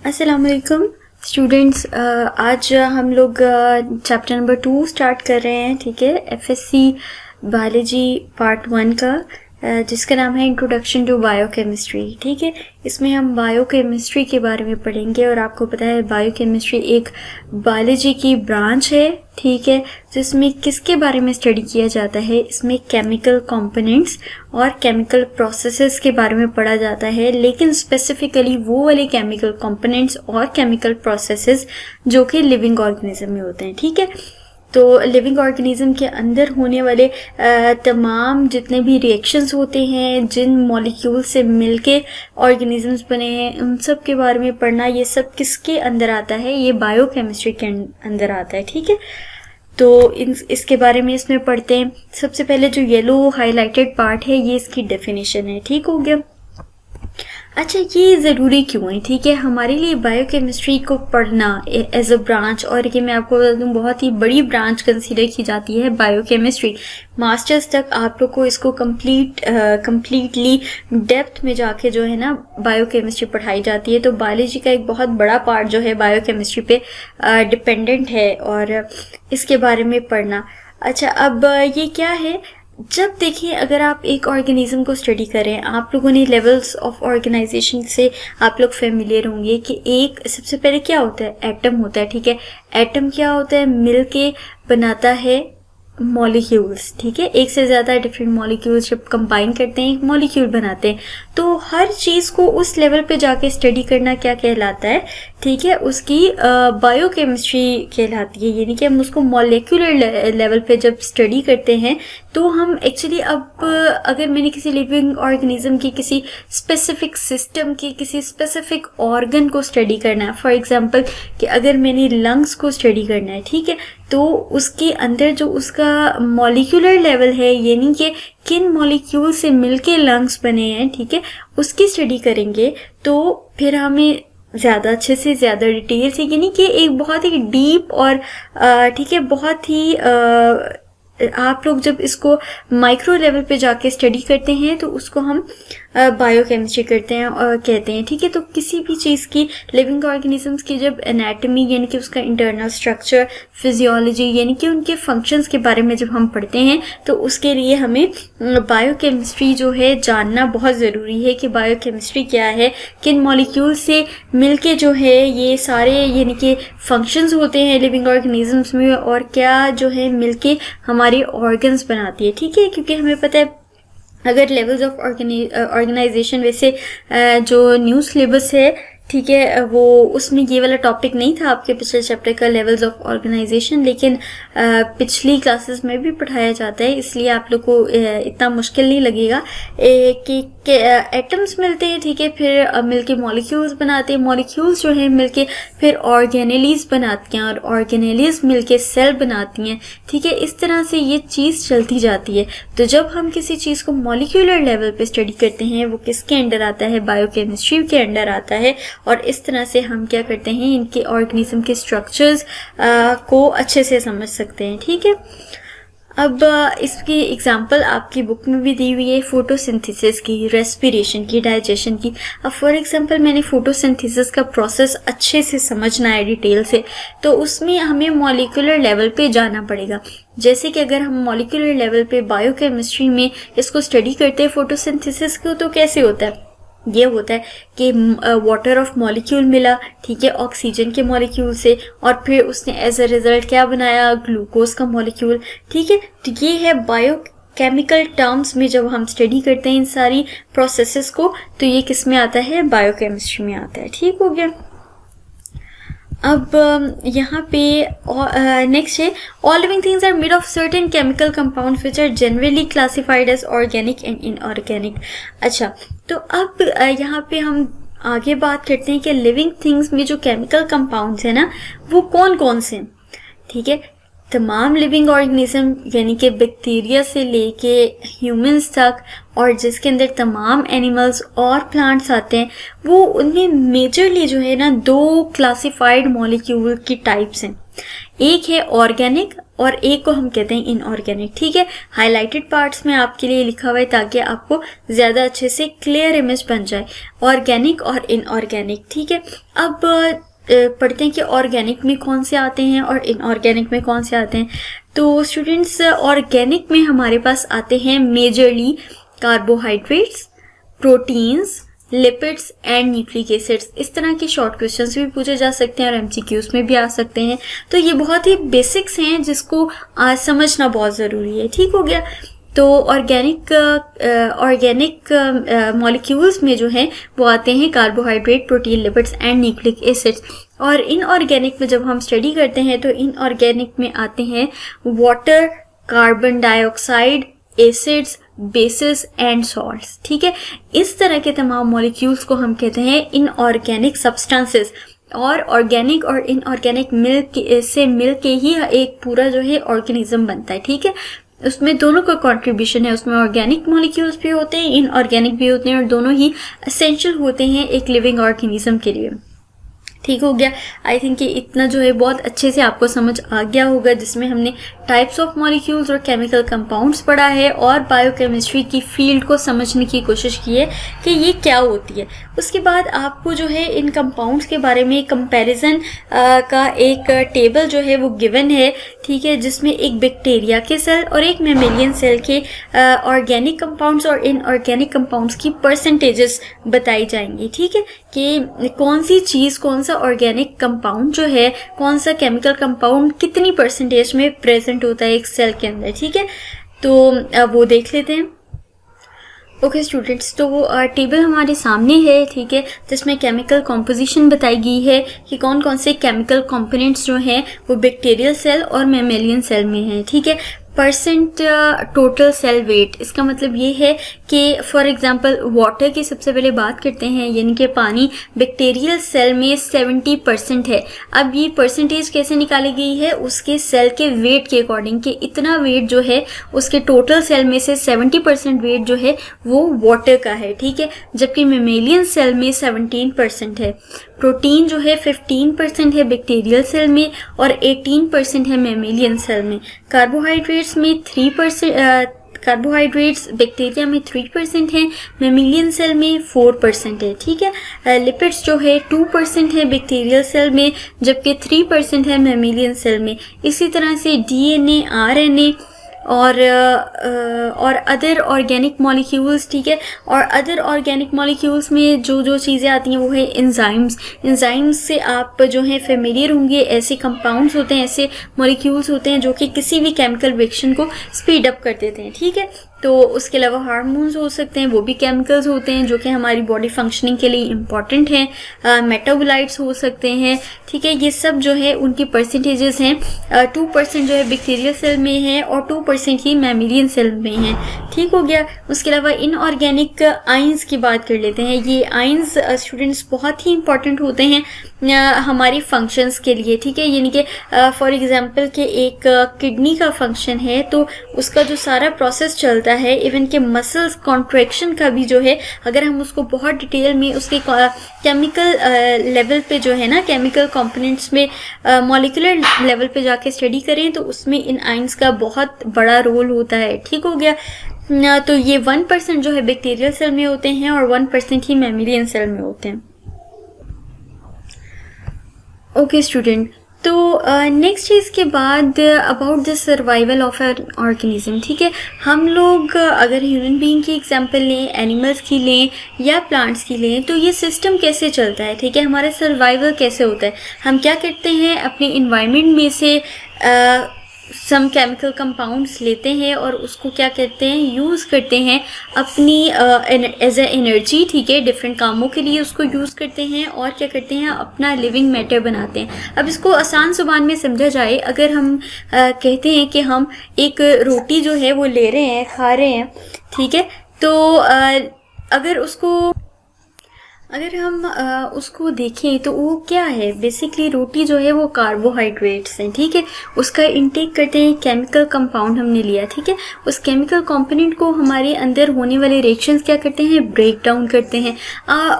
अस्सलाम वालेकुम स्टूडेंट्स। आज हम लोग चैप्टर नंबर 2 स्टार्ट कर रहे हैं। ठीक है, एफएससी बायोलॉजी पार्ट 1 का, जिसका नाम है इंट्रोडक्शन टू बायोकेमिस्ट्री। ठीक है, इसमें हम बायोकेमिस्ट्री के बारे में पढ़ेंगे और आपको पता है बायोकेमिस्ट्री एक बायोलॉजी की ब्रांच है। ठीक है, जिसमें किसके बारे में स्टडी किया जाता है, इसमें केमिकल कंपोनेंट्स और केमिकल प्रोसेसेस के बारे में पढ़ा जाता है, लेकिन स्पेसिफिकली वो वाले केमिकल कंपोनेंट्स और केमिकल प्रोसेसेस जो कि लिविंग ऑर्गेनिज्म में होते हैं। ठीक है, तो लिविंग ऑर्गेनिज्म के अंदर होने वाले तमाम जितने भी रिएक्शंस होते हैं, जिन मॉलिक्यूल से मिलके ऑर्गेनिजम्स बने हैं, उन सब के बारे में पढ़ना। ये सब किसके अंदर आता है? ये बायोकेमिस्ट्री के अंदर आता है। ठीक है, तो इसके बारे में इसमें पढ़ते हैं। सबसे पहले जो येलो हाईलाइटेड पार्ट है ये इसकी डेफिनेशन है। ठीक हो गया। अच्छा, ये ज़रूरी क्यों है? ठीक है, हमारे लिए बायोकेमिस्ट्री को पढ़ना एज अ ब्रांच, और ये मैं आपको बता दूँ बहुत ही बड़ी ब्रांच कंसीडर की जाती है बायोकेमिस्ट्री। मास्टर्स तक आप लोग को इसको कंप्लीटली डेप्थ में जाके जो है ना बायोकेमिस्ट्री पढ़ाई जाती है। तो बायोलॉजी का एक बहुत बड़ा पार्ट जो है बायोकेमिस्ट्री पे डिपेंडेंट है और इसके बारे में पढ़ना। अच्छा, अब ये क्या है? जब देखिए, अगर आप एक ऑर्गेनिज्म को स्टडी करें, आप लोगों ने लेवल्स ऑफ ऑर्गेनाइजेशन से आप लोग फेमिलियर होंगे कि एक सबसे पहले क्या होता है? एटम होता है। ठीक है, एटम क्या होता है? मिलके बनाता है मॉलिक्यूल्स। ठीक है, एक से ज़्यादा डिफरेंट मॉलिक्यूल्स जब कंबाइन करते हैं एक मॉलिक्यूल बनाते हैं। तो हर चीज़ को उस लेवल पे जाके स्टडी करना क्या कहलाता है? ठीक है, उसकी बायोकेमिस्ट्री कहलाती है। यानी कि हम उसको मॉलिक्यूलर लेवल पे जब स्टडी करते हैं तो हम एक्चुअली, अब अगर मैंने किसी लिविंग ऑर्गेनिज्म की किसी स्पेसिफिक सिस्टम की किसी स्पेसिफिक ऑर्गन को स्टडी करना है, फॉर एग्जांपल कि अगर मैंने लंग्स को स्टडी करना है, ठीक है, तो उसके अंदर जो उसका मॉलिक्यूलर लेवल है, यानी कि किन मॉलिक्यूल से मिलके लंग्स बने हैं, ठीक है, उसकी स्टडी करेंगे, तो फिर हमें ज़्यादा अच्छे से ज़्यादा डिटेल से, यानी कि एक बहुत ही डीप और ठीक है, बहुत ही आप लोग जब इसको माइक्रो लेवल पे जाके स्टडी करते हैं तो उसको हम बायोकेमिस्ट्री करते हैं और कहते हैं। ठीक है, तो किसी भी चीज़ की, लिविंग ऑर्गेनिजम्स की जब एनाटॉमी यानी कि उसका इंटरनल स्ट्रक्चर, फिजियोलॉजी यानी कि उनके फंक्शंस के बारे में जब हम पढ़ते हैं तो उसके लिए हमें बायोकेमिस्ट्री जो है जानना बहुत ज़रूरी है कि बायोकेमिस्ट्री क्या है, किन मॉलिक्यूल से मिलके जो है ये सारे यानी कि फंक्शंस होते हैं लिविंग ऑर्गेनिजम्स में, और क्या जो है मिलके हमारे ऑर्गन्स बनाती है। ठीक है, क्योंकि हमें पता है अगर लेवल्स ऑफ ऑर्गेनाइजेशन, वैसे जो न्यू सिलेबस है, ठीक है, वो उसमें ये वाला टॉपिक नहीं था आपके पिछले चैप्टर का, लेवल्स ऑफ ऑर्गेनाइजेशन, लेकिन पिछली क्लासेस में भी पढ़ाया जाता है, इसलिए आप लोग को इतना मुश्किल नहीं लगेगा कि एटम्स मिलते हैं, ठीक है, फिर मिलके मॉलिक्यूल्स बनाते हैं, मॉलिक्यूल्स जो है मिलके फिर ऑर्गेनेलीज बनाती हैं और ऑर्गेनेलीज मिलके सेल बनाती हैं। ठीक है, इस तरह से ये चीज़ चलती जाती है। तो जब हम किसी चीज़ को मॉलिक्यूलर लेवल पे स्टडी करते हैं, वो किसके अंडर आता है? बायोकेमिस्ट्री के अंडर आता है, और इस तरह से हम क्या करते हैं, इनके ऑर्गेनिज्म के स्ट्रक्चर्स को अच्छे से समझ सकते हैं। ठीक है, अब इसकी एग्जांपल आपकी बुक में भी दी हुई है, फोटोसिंथेसिस की, रेस्पिरेशन की, डाइजेशन की। अब फॉर एग्जांपल मैंने फोटोसिंथेसिस का प्रोसेस अच्छे से समझना है डिटेल से, तो उसमें हमें मॉलिक्यूलर लेवल पे जाना पड़ेगा। जैसे कि अगर हम मॉलिक्यूलर लेवल पे बायोकेमिस्ट्री में इसको स्टडी करते हैं फोटोसिंथेसिस को, तो कैसे होता है? ये होता है कि वाटर ऑफ मॉलिक्यूल मिला, ठीक है, ऑक्सीजन के मॉलिक्यूल से, और फिर उसने एज अ रिजल्ट क्या बनाया? ग्लूकोज का मॉलिक्यूल। ठीक है, तो ये है बायो केमिकल टर्म्स में जब हम स्टडी करते हैं इन सारी प्रोसेसेस को, तो ये किस में आता है? बायोकेमिस्ट्री में आता है। ठीक हो गया। अब यहाँ पे नेक्स्ट है, all living things are made of certain chemical compounds which are generally classified as organic and inorganic. अच्छा, तो अब यहाँ पे हम आगे बात करते हैं कि लिविंग थिंग्स में जो केमिकल कंपाउंड्स है ना, वो कौन कौन से हैं। ठीक है, तमाम लिविंग ऑर्गेनिज्म यानी कि बैक्टीरिया से लेके ह्यूमंस तक, और जिसके अंदर तमाम एनिमल्स और प्लांट्स आते हैं, वो उनमें मेजरली जो है ना 2 क्लासिफाइड मॉलिक्यूल की टाइप्स हैं। एक है ऑर्गेनिक और एक को हम कहते हैं इनऑर्गेनिक, ठीक है। हाईलाइटेड पार्ट्स में आपके लिए लिखा हुआ है ताकि आपको ज़्यादा अच्छे से क्लियर इमेज बन जाए, ऑर्गेनिक और इनऑर्गेनिक, ठीक है। अब पढ़ते हैं कि ऑर्गेनिक में कौन से आते हैं और इनऑर्गेनिक में कौन से आते हैं। तो स्टूडेंट्स, ऑर्गेनिक में हमारे पास आते हैं majorly carbohydrates, proteins, lipids and nucleic acids. इस तरह के शॉर्ट क्वेश्चंस भी पूछे जा सकते हैं और एमसीक्यूज में भी आ सकते हैं। तो ये बहुत ही बेसिक्स हैं जिसको आज समझना बहुत ज़रूरी है, ठीक हो गया। तो ऑर्गेनिक मॉलिक्यूल्स में जो है वो आते हैं carbohydrate, protein, lipids and nucleic acids. और इनऑर्गेनिक में जब हम स्टडी करते हैं तो इनऑर्गेनिक में आते हैं water, carbon dioxide, acids, basis and salts, ठीक है। इस तरह के तमाम मॉलिक्यूल्स को हम कहते हैं इनऑर्गेनिक सब्सटेंसेस। और ऑर्गेनिक और इनऑर्गेनिक मिल के ही एक पूरा जो है ऑर्गेनिज्म बनता है, ठीक है। उसमें दोनों का कंट्रीब्यूशन है, उसमें ऑर्गेनिक मॉलिक्यूल्स भी होते हैं, इनऑर्गेनिक भी होते हैं, और दोनों ही एसेंशियल होते हैं एक लिविंग ऑर्गेनिज्म के लिए, ठीक हो गया। आई थिंक कि इतना जो है बहुत अच्छे से आपको समझ आ गया होगा, जिसमें हमने टाइप्स ऑफ मॉलिक्यूल्स और केमिकल कंपाउंड्स पढ़ा है और बायोकेमिस्ट्री की फील्ड को समझने की कोशिश की है कि ये क्या होती है। उसके बाद आपको जो है इन कंपाउंड्स के बारे में कंपैरिजन का एक टेबल जो है वो गिवन है, ठीक है, जिसमें एक बैक्टीरिया के सेल और एक मैमेलियन सेल के ऑर्गेनिक कंपाउंड्स और इनऑर्गेनिक कंपाउंड्स की परसेंटेजेस बताई जाएंगी, ठीक है, कि कौन सी चीज़, कौन सा ऑर्गेनिक कंपाउंड जो है, कौन सा केमिकल कंपाउंड कितनी परसेंटेज में प्रेजेंट होता है एक सेल के अंदर, ठीक है। तो वो देख लेते हैं। ओके स्टूडेंट्स, तो वो टेबल हमारे सामने है, ठीक है, जिसमें केमिकल कॉम्पोजिशन बताई गई है कि कौन कौन से केमिकल कंपोनेंट्स जो हैं वो बैक्टीरियल सेल और मैमेलियन सेल में हैं, ठीक है। परसेंट टोटल सेल वेट, इसका मतलब ये है कि फॉर एग्जांपल वाटर की सबसे पहले बात करते हैं, यानी कि पानी बैक्टीरियल सेल में 70% है। अब ये परसेंटेज कैसे निकाली गई है, उसके सेल के वेट के अकॉर्डिंग, कि इतना वेट जो है उसके टोटल सेल में से 70% वेट जो है वो वाटर का है, ठीक है, जबकि मैमेलियन सेल में 17% है। प्रोटीन जो है 15% है बैक्टीरियल सेल में और 18% है मैमेलियन सेल में। कार्बोहाइड्रेट्स में 3%, कार्बोहाइड्रेट्स बैक्टीरिया में 3% है, मैमेलियन सेल में 4% है, ठीक है। लिपिड्स जो है 2% है बैक्टीरियल सेल में, जबकि 3% है मैमेलियन सेल में। इसी तरह से डीएनए, आरएनए और अदर ऑर्गेनिक मॉलिक्यूल्स, ठीक है। और अदर ऑर्गेनिक मॉलिक्यूल्स में जो जो चीज़ें आती हैं वो है एंजाइम्स। एंजाइम्स से आप जो हैं फेमिलियर होंगे, ऐसे कंपाउंड्स होते हैं, ऐसे मॉलिक्यूल्स होते हैं जो कि किसी भी केमिकल रिएक्शन को स्पीड अप कर देते हैं, ठीक है। तो उसके अलावा हार्मोन्स हो सकते हैं, वो भी केमिकल्स होते हैं जो कि हमारी बॉडी फंक्शनिंग के लिए इम्पॉर्टेंट हैं। मेटाबोलाइट्स हो सकते हैं, ठीक है। ये सब जो है उनकी परसेंटेजेस हैं। 2% जो है बैक्टीरियल सेल में है और 2% ही मैमेलियन सेल में है, ठीक हो गया। उसके अलावा इनऑर्गेनिक आयंस की बात कर लेते हैं। ये आयंस स्टूडेंट्स बहुत ही इंपॉर्टेंट होते हैं हमारी फंक्शंस के लिए, ठीक है। यानी कि फॉर एग्जांपल के एक किडनी का फंक्शन है तो उसका जो सारा प्रोसेस चलता है, इवन के मसल्स कॉन्ट्रैक्शन का भी जो है, अगर हम उसको बहुत डिटेल में उसके केमिकल लेवल पे जो है ना, केमिकल कंपोनेंट्स में मॉलिक्यूलर लेवल पे जाके स्टडी करें तो उसमें इन आयंस का बहुत बड़ा रोल होता है, ठीक हो गया। तो ये 1% जो है बैक्टीरियल सेल में होते हैं और 1% ही मैमेलियन सेल में होते हैं। ओके स्टूडेंट, तो नेक्स्ट चीज़ के बाद about the survival of an organism, ठीक है। हम लोग अगर ह्यूमन बीइंग की एग्जांपल लें, एनिमल्स की लें या प्लांट्स की लें, तो ये सिस्टम कैसे चलता है, ठीक है, हमारा सर्वाइवल कैसे होता है। हम क्या करते हैं, अपने इन्वायरमेंट में से सम केमिकल कंपाउंड्स लेते हैं और उसको क्या करते हैं, यूज़ करते हैं अपनी एज ए एनर्जी, ठीक है, डिफरेंट कामों के लिए उसको यूज़ करते हैं और क्या करते हैं, अपना लिविंग मैटर बनाते हैं। अब इसको आसान जुबान में समझा जाए, अगर हम कहते हैं कि हम एक रोटी जो है वो ले रहे हैं, खा रहे हैं, ठीक है, तो अगर उसको अगर हम उसको देखें तो वो क्या है, बेसिकली रोटी जो है वो कार्बोहाइड्रेट्स हैं, ठीक है। उसका इनटेक करते हैं, केमिकल कंपाउंड हमने लिया, ठीक है। उस केमिकल कंपोनेंट को हमारे अंदर होने वाले रिएक्शंस क्या करते हैं, ब्रेक डाउन करते हैं,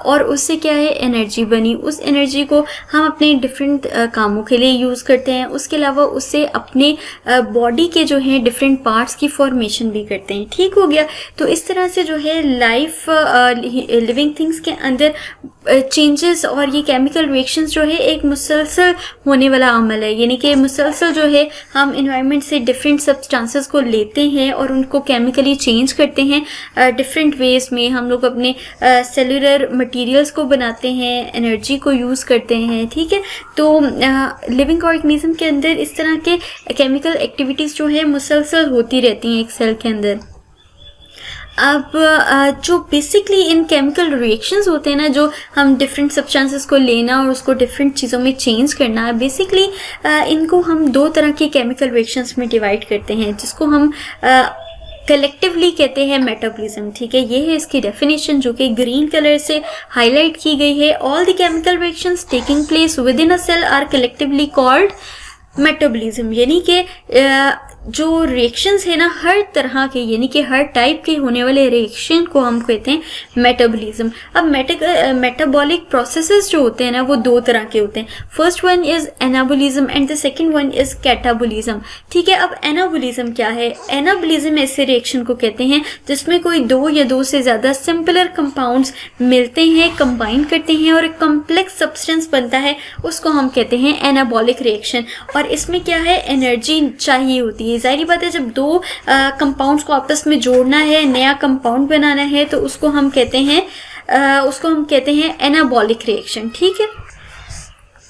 और उससे क्या है, एनर्जी बनी। उस एनर्जी को हम अपने डिफरेंट कामों के लिए यूज़ करते हैं। उसके अलावा उससे अपने बॉडी के जो है डिफरेंट पार्ट्स की फॉर्मेशन भी करते हैं, ठीक हो गया। तो इस तरह से जो है लाइफ लिविंग थिंग्स के अंदर चेंजेस और ये केमिकल रिएक्शंस जो है एक मुसलसल होने वाला अमल है, यानी कि मुसलसल जो है हम इन्वायरमेंट से डिफरेंट सब्सटेंसेस को लेते हैं और उनको केमिकली चेंज करते हैं डिफरेंट वेज में। हम लोग अपने सेलुलर मटेरियल्स को बनाते हैं, एनर्जी को यूज़ करते हैं, ठीक है। तो लिविंग ऑर्गेनिज्म के अंदर इस तरह के केमिकल एक्टिविटीज़ जो है मुसलसल होती रहती हैं एक सेल के अंदर। अब जो बेसिकली इन केमिकल रिएक्शंस होते हैं ना, जो हम डिफरेंट सब्सटेंसेस को लेना और उसको डिफरेंट चीज़ों में चेंज करना, बेसिकली इनको हम दो तरह के केमिकल रिएक्शंस में डिवाइड करते हैं, जिसको हम कलेक्टिवली कहते हैं मेटाबॉलिज्म, ठीक है। ये है इसकी डेफिनेशन जो कि ग्रीन कलर से हाईलाइट की गई है। All the chemical reactions taking place within a cell are collectively called metabolism, यानी कि जो रिएक्शंस है ना हर तरह के, यानी कि हर टाइप के होने वाले रिएक्शन को हम कहते हैं मेटाबॉलिज्म। अब मेटाबॉलिक प्रोसेसेस जो होते हैं ना वो दो तरह के होते हैं। First one is anabolism and the second one is catabolism, ठीक है। अब एनाबॉलिज्म क्या है? एनाबॉलिज्म ऐसे रिएक्शन को कहते हैं जिसमें कोई दो या दो से ज़्यादा सिंपलर कंपाउंड्स मिलते हैं, कंबाइन करते हैं और एक कॉम्प्लेक्स सब्सटेंस बनता है, उसको हम कहते हैं एनाबॉलिक रिएक्शन। और इसमें क्या है, एनर्जी चाहिए होती है। जाहिर बात है, जब दो कंपाउंड्स को आपस में जोड़ना है, नया कंपाउंड बनाना है, तो उसको हम कहते हैं एनाबॉलिक रिएक्शन, ठीक है।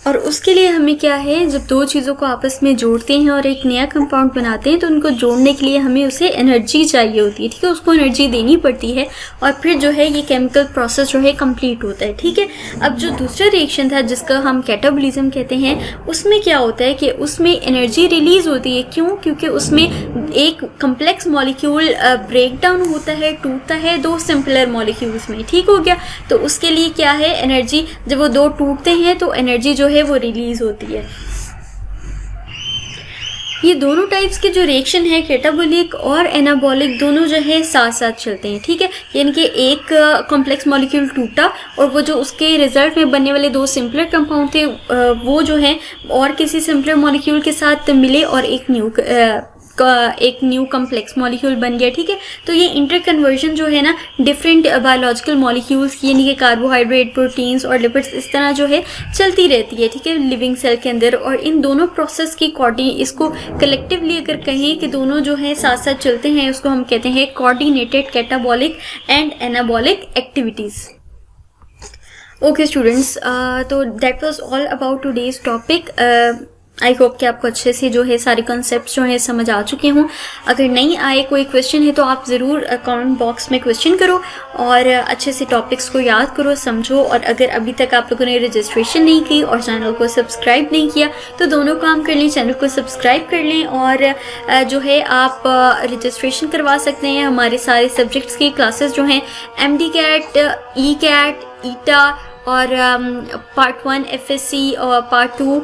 और उसके लिए हमें क्या है, जब दो चीज़ों को आपस में जोड़ते हैं और एक नया कंपाउंड बनाते हैं तो उनको जोड़ने के लिए हमें उसे एनर्जी चाहिए होती है, ठीक है। उसको एनर्जी देनी पड़ती है और फिर जो है ये केमिकल प्रोसेस जो है कंप्लीट होता है, ठीक है। अब जो दूसरा रिएक्शन था जिसका हम कैटाबॉलिज्म कहते हैं, उसमें क्या होता है कि उसमें एनर्जी रिलीज होती है। क्यों? क्योंकि उसमें एक कम्प्लेक्स मॉलिक्यूल ब्रेक डाउन होता है, टूटता है दो सिंपलर मॉलिक्यूल्स में, ठीक हो गया। तो उसके लिए क्या है, एनर्जी, जब वो दो टूटते हैं तो एनर्जी जो है वो रिलीज होती है। ये दोनों टाइप्स के जो रिएक्शन है, कैटाबॉलिक और एनाबॉलिक, दोनों जो है साथ साथ चलते हैं, ठीक है। यानी कि एक कॉम्प्लेक्स मॉलिक्यूल टूटा और वो जो उसके रिजल्ट में बनने वाले दो सिंपलर कंपाउंड थे वो जो है और किसी सिंपलर मॉलिक्यूल के साथ मिले और एक न्यू कम्प्लेक्स मॉलिक्यूल बन गया, ठीक है। तो ये इंटर कन्वर्जन जो है ना डिफरेंट बायोलॉजिकल मॉलिक्यूल्स की, यानी कि कार्बोहाइड्रेट, प्रोटीन्स और लिपिड्स, इस तरह जो है चलती रहती है, ठीक है, लिविंग सेल के अंदर। और इन दोनों प्रोसेस की इसको कलेक्टिवली अगर कहें कि दोनों जो है साथ साथ चलते हैं, उसको हम कहते हैं coordinated catabolic and anabolic activities. Okay students, तो that was all about today's topic. I hope कि आपको अच्छे से जो है सारे कॉन्सेप्ट्स जो है समझ आ चुके हों। अगर नहीं आए, कोई क्वेश्चन है तो आप ज़रूर कमेंट बॉक्स में क्वेश्चन करो और अच्छे से टॉपिक्स को याद करो, समझो। और अगर अभी तक आप लोगों ने रजिस्ट्रेशन नहीं की और चैनल को सब्सक्राइब नहीं किया तो दोनों काम कर लें, चैनल को सब्सक्राइब कर लें और जो है आप रजिस्ट्रेशन करवा सकते हैं। हमारे सारे सब्जेक्ट्स की क्लासेस जो हैं MD कैट, ई कैट, ईटा और पार्ट 1 FSC और पार्ट 2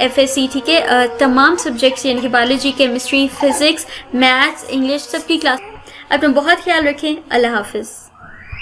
FSC, ठीक है, तमाम सब्जेक्ट्स यानी कि biology, chemistry, physics, maths, English, सबकी क्लास। अपना बहुत ख्याल रखें। अल्लाह हाफिज़।